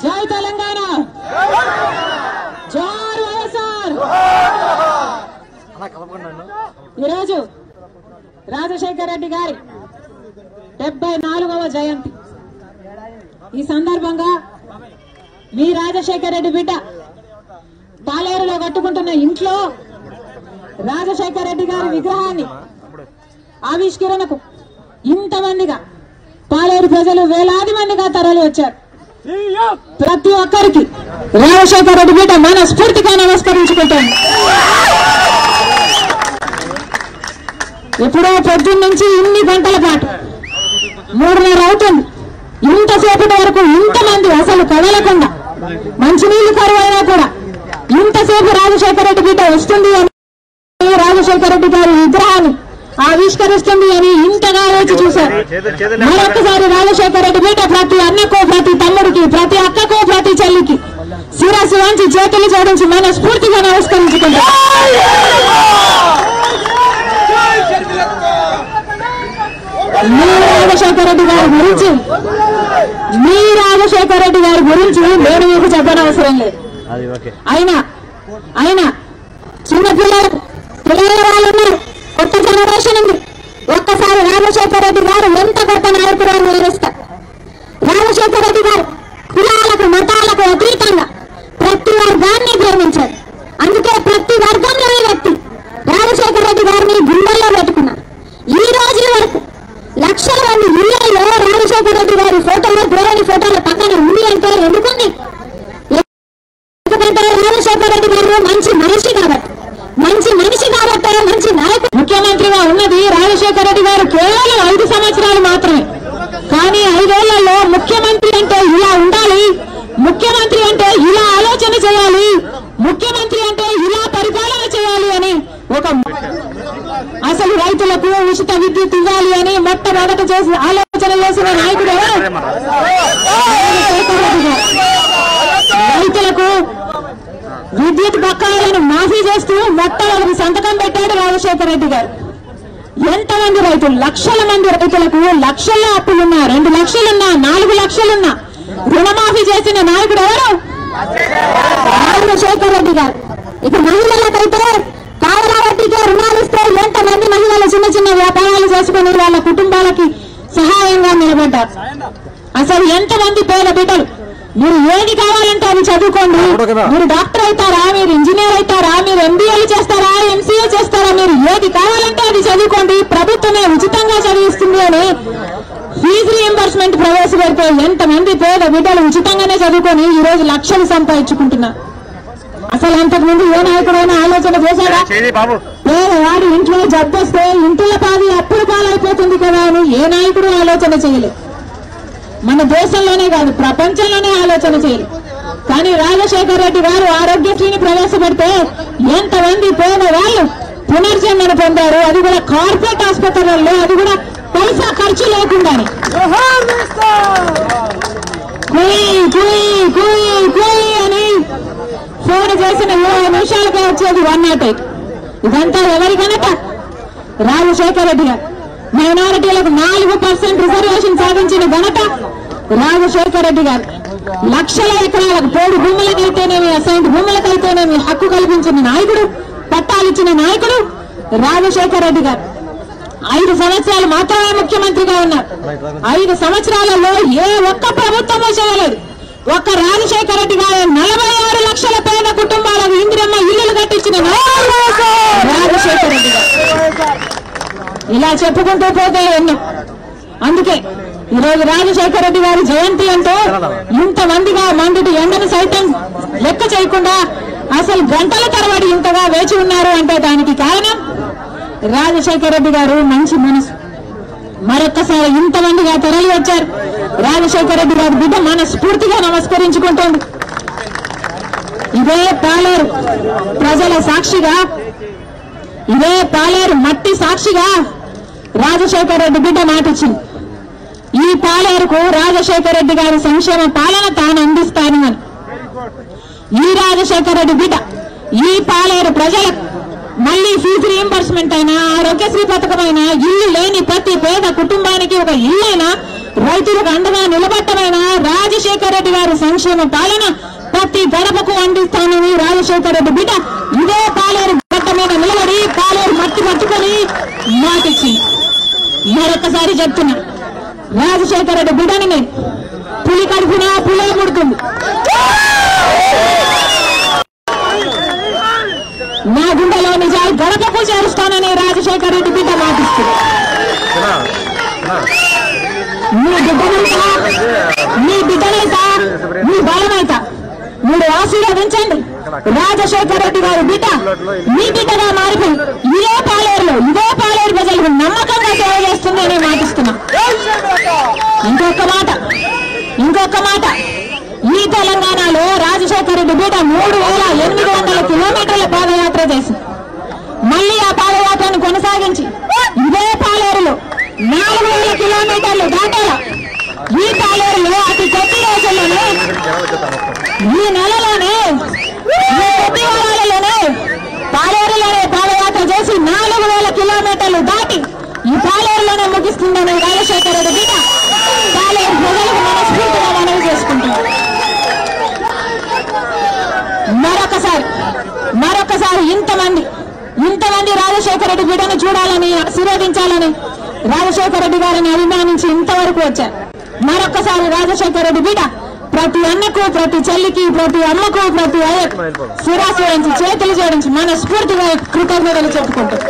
జై తెలంగాణ, జోహార్ వైఎస్ఆర్. ఈరోజు రాజశేఖర్ రెడ్డి గారి 74వ జయంతి. ఈ సందర్భంగా మీ రాజశేఖర్ రెడ్డి బిడ్డ పాలేరులో కట్టుకుంటున్న ఇంట్లో రాజశేఖర్ రెడ్డి గారి విగ్రహాన్ని ఆవిష్కరణకు ఇంతమందిగా పాలేరు ప్రజలు వేలాది మందిగా తరలి వచ్చారు. ప్రతి ఒక్కరికి రాజశేఖర్ రెడ్డి బిడ్డ మనస్ఫూర్తిగా నమస్కరించుకుంటాను. ఎప్పుడో పొద్దున్న నుంచి ఇన్ని గంటల పాటు 3:30 అవుతుంది. ఇంతసేపటి వరకు ఇంతమంది అసలు కదలకుండా మంచినీళ్లు కరువైనా కూడా ఇంతసేపు రాజశేఖర్ రెడ్డి బిడ్డ వస్తుంది అని, రాజశేఖర్ రెడ్డి గారి విగ్రహాన్ని ఆవిష్కరిస్తుంది అని ఇంతగా వేచి చూశారు. మరొకసారి రాజశేఖర్ రెడ్డి బిడ్డ ప్రతి అన్నకు, ప్రతి తమ్ముడికి, ప్రతి అక్కకు, ప్రతి చెల్లికి శిరస్సు వంచి చేతులు జోడించి మనస్ఫూర్తిగా నమస్కరించుకుంటారు. మీ రాజశేఖర్ రెడ్డి గారి గురించి నేను మీకు చెప్పనవసరం లేదు. అయినా చిన్న పిల్లలు ఉన్నారు, కొత్త జనరేషన్ ఉంది. ఒక్కసారి రాజశేఖర్ రెడ్డి గారు ఎంత గొప్ప నాయకుడు అని వివరిస్తారు. రాజశేఖర్ రెడ్డి గారు కులాలకు, మతాలకు అతీతంగా ప్రతి వర్గాన్ని ప్రేమించారు. అందుకే ప్రతి వర్గంలోని వ్యక్తి రాజశేఖర్ రెడ్డి గారిని గుండెల్లో పెట్టుకున్నారు. ఈ రోజు వరకు లక్షల మంది ఇళ్లలో రాజశేఖర్ రెడ్డి గారి ఫోటోలు, దేవుని ఫోటోలు పక్కన ఉంది అంటే ఎందుకుంది? ఎందుకంటే రాజశేఖర్ రెడ్డి గారు మంచి మనిషి కాబట్టి మంచి నాయకుడు. ముఖ్యమంత్రిగా ఉన్నది రాజశేఖర్ రెడ్డి గారు కేవలం 5 సంవత్సరాలు మాత్రమే. కానీ 5 ఏళ్లలో ముఖ్యమంత్రి అంటే ఇలా ఉండాలి, ముఖ్యమంత్రి అంటే ఇలా ఆలోచన చేయాలి, ముఖ్యమంత్రి అంటే ఇలా పరిపాలన చేయాలి అని అసలు రైతులకు ఉచిత విద్యుత్ ఇవ్వాలి అని మొట్టమొదట చేసి ఆలోచన చేసిన నాయకుడు ఎవరు? రైతులకు విద్యుత్ బకాయిలను మాఫీ చేస్తూ మొట్టమొదటి సంతకం పెట్టాడు రాజశేఖర్ రెడ్డి గారు. ఎంతమంది రైతులు, లక్షల మంది రైతులకు లక్షల్లో అప్పులున్నా, 2 లక్షలున్నా, 4 లక్షలున్నా రుణమాఫీ చేసిన నాయకుడు ఎవరు? రాజశేఖర్ రెడ్డి గారు. ఇక మహిళలకైతే కావరావట్టికే రుణాలు ఇస్తే ఎంతమంది మహిళలు చిన్న చిన్న వ్యాపారాలు చేసుకుని వాళ్ళ కుటుంబాలకి సహాయంగా నిలబడ్డారు. అసలు ఎంతమంది పేద బిడ్డలు మీరు ఏది కావాలంటే అది చదువుకోండి, మీరు డాక్టర్ అవుతారా, మీరు ఇంజనీర్ అవుతారా, మీరు ఎంబీఏలు చేస్తారా, ఎంసీఏ చేస్తారా, మీరు ఏది కావాలంటే అది చదువుకోండి, ప్రభుత్వమే ఉచితంగా చదివిస్తుంది అని ఫీజు రీయింబర్స్మెంట్ ప్రవేశపెడితే ఎంతమంది పేద బిడ్డలు ఉచితంగానే చదువుకొని ఈ రోజు లక్షలు సంపాదించుకుంటున్నారు. అసలు అంతకుముందు ఏ నాయకుడైనా ఆలోచన చేశారా? పేదవాడు ఇంట్లో జబ్బొస్తే ఇంటిలో పాది అప్పుల పాలైపోతుంది కదా అని ఏ నాయకుడు ఆలోచన చేయలేదు. మన దేశంలోనే కాదు ప్రపంచంలోనే ఆలోచన చేయలేదు. కానీ రాజశేఖర్ రెడ్డి గారు ఆరోగ్యశ్రీని ప్రవేశపెడితే ఎంతమంది పేదవాళ్ళు పునర్జన్మను పొందారు, అది కూడా కార్పొరేట్ ఆసుపత్రులలో, అది కూడా పైసా ఖర్చు లేకుండానే. అని ఫోన్ చేసిన 20 నిమిషాలకే వచ్చేది 108. ఇదంతా ఎవరి ఘనత? రాజశేఖర్ రెడ్డి గారు. మైనారిటీలకు 4% రిజర్వేషన్ సాధించిన ఘనత రాజశేఖర్ రెడ్డి గారు. లక్షల ఎకరాలకు పోడు భూములకైతేనేమి, అసైన్డ్ భూములకైతేనేమి హక్కు కల్పించిన నాయకుడు, పట్టాలిచ్చిన నాయకుడు రాజశేఖర్ రెడ్డి గారు. 5 సంవత్సరాలు మాత్రమే ముఖ్యమంత్రిగా ఉన్నారు. 5 సంవత్సరాలలో ఏ ఒక్క ప్రభుత్వమూ చేయలేదు. ఒక్క రాజశేఖర్ రెడ్డి గారు 46 లక్షల పేద కుటుంబాలకు ఇందిరమ్మ ఇల్లులు కట్టించిన రాజశేఖర్ రెడ్డి గారు. ఇలా చెప్పుకుంటూ పోతే ఎన్నో. అందుకే ఈరోజు రాజశేఖర్ రెడ్డి గారి జయంతి అంటూ ఇంతమందిగా మండుటి ఎండను సైతం లెక్క చేయకుండా అసలు గంటల తరబడి ఇంతగా వేచి ఉన్నారు అంటే దానికి కారణం రాజశేఖర్ రెడ్డి గారు మంచి మనసు. మరొక్కసారి ఇంతమందిగా తరలి వచ్చారు. రాజశేఖర్ రెడ్డి గారి బిడ్డ మనస్ఫూర్తిగా నమస్కరించుకుంటోంది. ఇదే పాలేరు ప్రజల సాక్షిగా, ఇదే పాలేరు మట్టి సాక్షిగా రాజశేఖర్ రెడ్డి బిడ్డ మాటిచ్చింది. ఈ పాలేరుకు రాజశేఖర్ రెడ్డి గారి సంక్షేమ పాలన తాను అందిస్తాను అని. ఈ రాజశేఖర్ రెడ్డి బిడ్డ ఈ పాలేరు ప్రజలకు మళ్ళీ ఫీజు రీయింబర్స్మెంట్ అయినా, ఆరోగ్యశ్రీ పథకమైనా, ఇల్లు లేని ప్రతి పేద కుటుంబానికి ఒక ఇల్లైనా రైతులకు అండగా నిలబట్టమైన రాజశేఖర రెడ్డి గారి సంక్షేమ పాలన ప్రతి గడపకు అందిస్తానని రాజశేఖర రెడ్డి బిడ్డ ఇదే పాలేరు గడ్డ మీద నిలబడి పాలేరు మట్టి పట్టుకొని మాటిచ్చి మరొకసారి చెప్తున్నా, రాజశేఖర రెడ్డి బిడ్డని నేను పులి కడుపున పులే పుడుతుంది, నా గుండెలో నిజాలు గడపకు చేరుస్తానని రాజశేఖర రెడ్డి బిడ్డ మాటిస్తుంది. మీ బిడ్డనైతా మీ బలమైతా మీరు ఆశీర్వదించండి. రాజశేఖర రెడ్డి గారి బిడ్డ మీ బిడ్డగా మారిపోయి ఇదే పాలేరు ప్రజలకు నమ్మకంగా సేవ చేస్తుంది అని మాటిస్తున్నా. ఇంకొక మాట ఈ తెలంగాణలో రాజశేఖర రెడ్డి బిడ్డ 3800 కిలోమీటర్ల పాదయాత్ర చేసి మళ్ళీ ఆ పాదయాత్రను కొనసాగించి ఇదే పాలేరులో 4000 కిలోమీటర్లు దాటాల. ఈ పాలేరులో అతి కొద్ది రోజుల్లోనే ఈ నెలలోనే ఈ కొద్ది వారాలలోనే పాలేరులోనే పాదయాత్ర చేసి 4000 కిలోమీటర్లు దాటి ఈ పాలేరులోనే ముగిస్తుందని రాజశేఖర రెడ్డి బిడ్డ పాలేరు ప్రజలకు మనస్ఫూర్తిగా మనవి చేసుకుంటున్నారు. మరొకసారి ఇంతమంది రాజశేఖర రెడ్డి బిడ్డను చూడాలని ఆశీర్వదించాలని రాజశేఖర రెడ్డి గారిని అభిమానించి ఇంతవరకు వచ్చారు. మరొకసారి రాజశేఖర రెడ్డి బిడ్డ ప్రతి అన్నకు, ప్రతి చెల్లికి, ప్రతి అమ్మకు, ప్రతి అయ్యకు శిరాసు వేయించి చేతులు జోడించి మనస్ఫూర్తిగా కృతజ్ఞతలు చెప్పుకుంటారు.